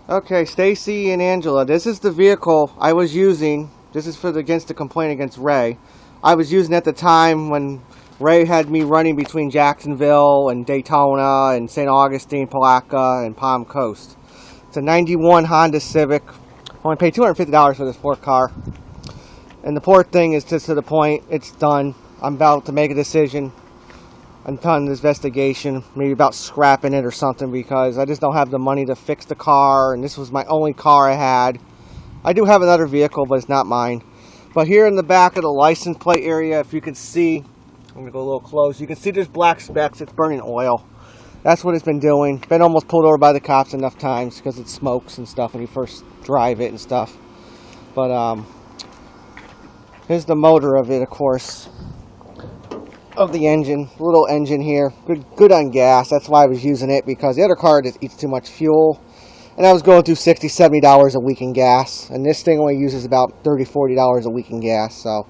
Okay, Stacy and Angela, this is the vehicle I was using. This is against the complaint against Ray. I was using at the time when Ray had me running between Jacksonville and Daytona and St. Augustine, Palatka, and Palm Coast. It's a 91 Honda Civic. I only paid $250 for this poor car. And the poor thing is just to the point. It's done. I'm about to make a decision. I'm done this investigation, maybe about scrapping it or something, because I just don't have the money to fix the car, and this was my only car I had. I do have another vehicle, but it's not mine. But here in the back of the license plate area, if you can see, I'm going to go a little close, you can see there's black specks. It's burning oil. That's what it's been doing. Been almost pulled over by the cops enough times because it smokes and stuff when you first drive it and stuff. But here's the motor of it, of course. Of the engine, little engine here, good on gas. That's why I was using it, because the other car just eats too much fuel, and I was going through $60-$70 a week in gas, and this thing only uses about $30-$40 a week in gas. So,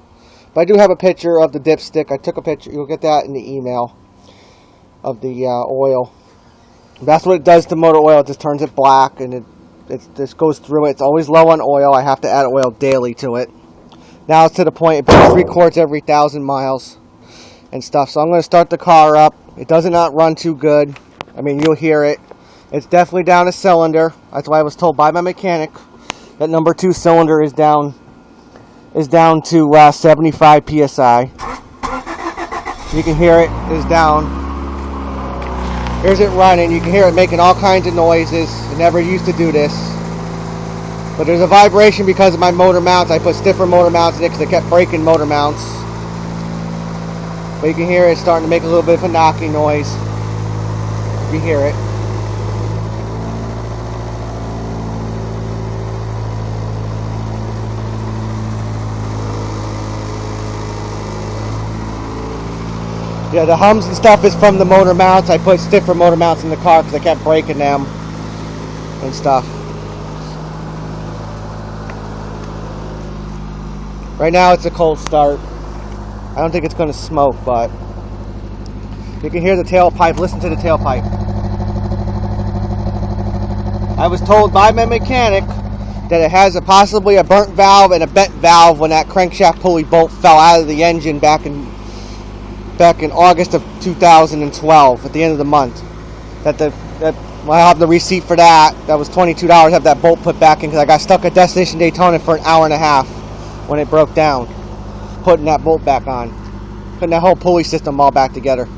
but I do have a picture of the dipstick. I took a picture. You'll get that in the email of the oil. That's what it does to motor oil. It just turns it black, and it just goes through it. It's always low on oil. I have to add oil daily to it. Now it's to the point it burns 3 quarts every 1,000 miles. And stuff. So I'm going to start the car up. It does not run too good. I mean, you'll hear it. It's definitely down a cylinder. That's why I was told by my mechanic that number 2 cylinder is down to 75 psi. You can hear it is down. Here's it running. You can hear it making all kinds of noises. It never used to do this. But there's a vibration because of my motor mounts. I put stiffer motor mounts in it because I kept breaking motor mounts. But you can hear it starting to make a little bit of a knocking noise. You hear it. Yeah, the hums and stuff is from the motor mounts. I put stiffer motor mounts in the car because I kept breaking them and stuff. Right now it's a cold start. I don't think it's going to smoke, but you can hear the tailpipe. Listen to the tailpipe. I was told by my mechanic that it has possibly a burnt valve and a bent valve when that crankshaft pulley bolt fell out of the engine back in August of 2012 at the end of the month. I have the receipt for that. That was $22 to have that bolt put back in because I got stuck at Destination Daytona for an hour and a half when it broke down. Putting that bolt back on, putting that whole pulley system all back together.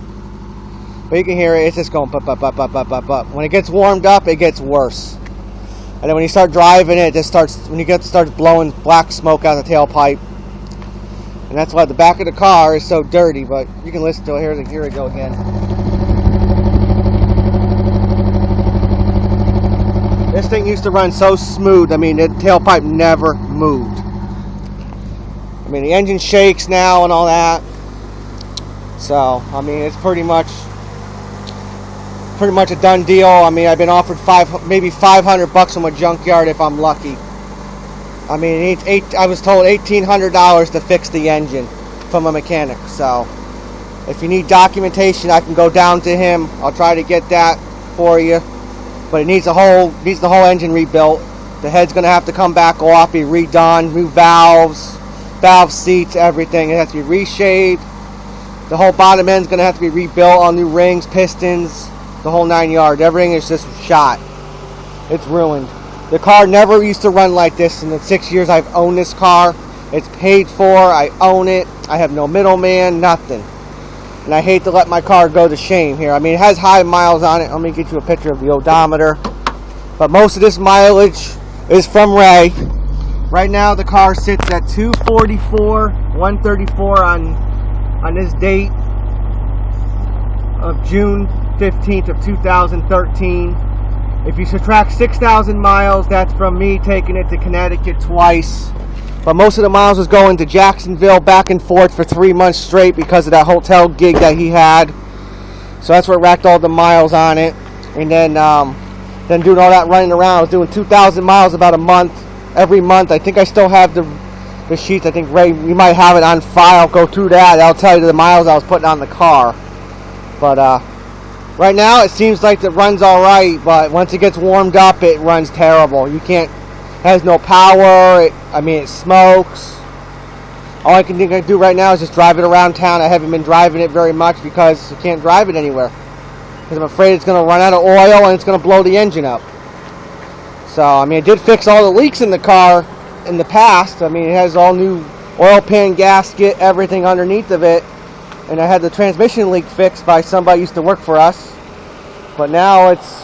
But you can hear it, it's just going up. When it gets warmed up, it gets worse. And then when you start driving it, starts blowing black smoke out the tailpipe. And that's why the back of the car is so dirty, but you can listen to it. Here we go again. This thing used to run so smooth, I mean, the tailpipe never moved. I mean, the engine shakes now and all that. So, I mean, it's pretty much a done deal. I mean, I've been offered maybe $500 from a junkyard if I'm lucky. I mean, I was told $1,800 to fix the engine from a mechanic. So, if you need documentation, I can go down to him. I'll try to get that for you. But it needs the whole engine rebuilt. The head's going to have to come back off, be redone, new valve seats, everything. It has to be reshaped. The whole bottom end's going to have to be rebuilt, all new rings, pistons, the whole 9 yards. Everything is just shot. It's ruined. The car never used to run like this in the 6 years I've owned this car. It's paid for. I own it. I have no middleman, nothing. And I hate to let my car go to shame here. I mean, it has high miles on it. Let me get you a picture of the odometer. But most of this mileage is from Ray. Right now the car sits at 244, 134 on this date of June 15th of 2013. If you subtract 6,000 miles, that's from me taking it to Connecticut twice. But most of the miles was going to Jacksonville back and forth for 3 months straight because of that hotel gig that he had. So that's what racked all the miles on it. And then doing all that running around, I was doing 2,000 miles about a month. Every month. I think I still have the sheets. I think Ray, you might have it on file. Go through that. I'll tell you the miles I was putting on the car. But Right now it seems like it runs alright, but once it gets warmed up it runs terrible. You can't, has no power, it smokes. All I can do right now is just drive it around town. I haven't been driving it very much because I can't drive it anywhere. Because I'm afraid it's going to run out of oil and it's going to blow the engine up. So, I did fix all the leaks in the car in the past. It has all new oil pan gasket, everything underneath of it. And I had the transmission leak fixed by somebody who used to work for us. But now it's,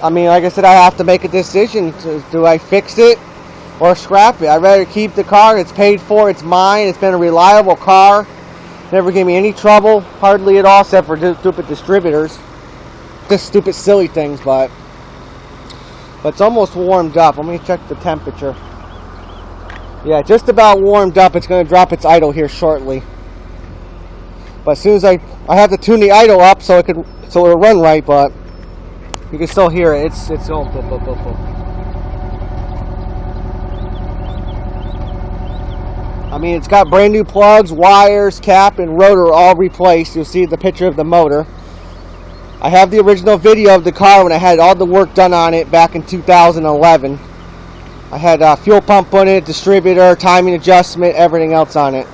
like I said, I have to make a decision. Do I fix it or scrap it? I'd rather keep the car. It's paid for. It's mine. It's been a reliable car. Never gave me any trouble, hardly at all, except for stupid distributors. Just stupid, silly things, but it's almost warmed up. Let me check the temperature. Yeah, just about warmed up. It's going to drop its idle here shortly. But as soon as I have to tune the idle up so it'll run right, but you can still hear it. It's going boop, boop, boop, boop. It's got brand new plugs, wires, cap, and rotor all replaced. You'll see the picture of the motor. I have the original video of the car when I had all the work done on it back in 2011. I had a fuel pump on it, distributor, timing adjustment, everything else on it.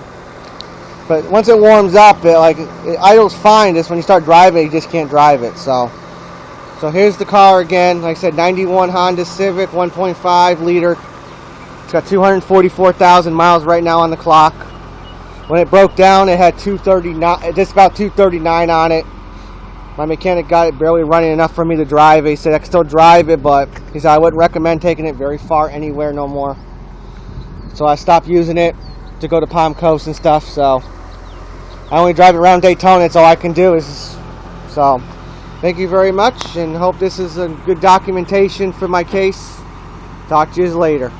But once it warms up, it idles fine. Just when you start driving, you just can't drive it. So here's the car again. Like I said, 91 Honda Civic, 1.5 liter. It's got 244,000 miles right now on the clock. When it broke down, it had 239, just about 239 on it. My mechanic got it barely running enough for me to drive it. He said I could still drive it, but he said I wouldn't recommend taking it very far anywhere no more. So I stopped using it to go to Palm Coast and stuff. So I only drive it around Daytona. That's all I can do. So thank you very much, and hope this is a good documentation for my case. Talk to you later.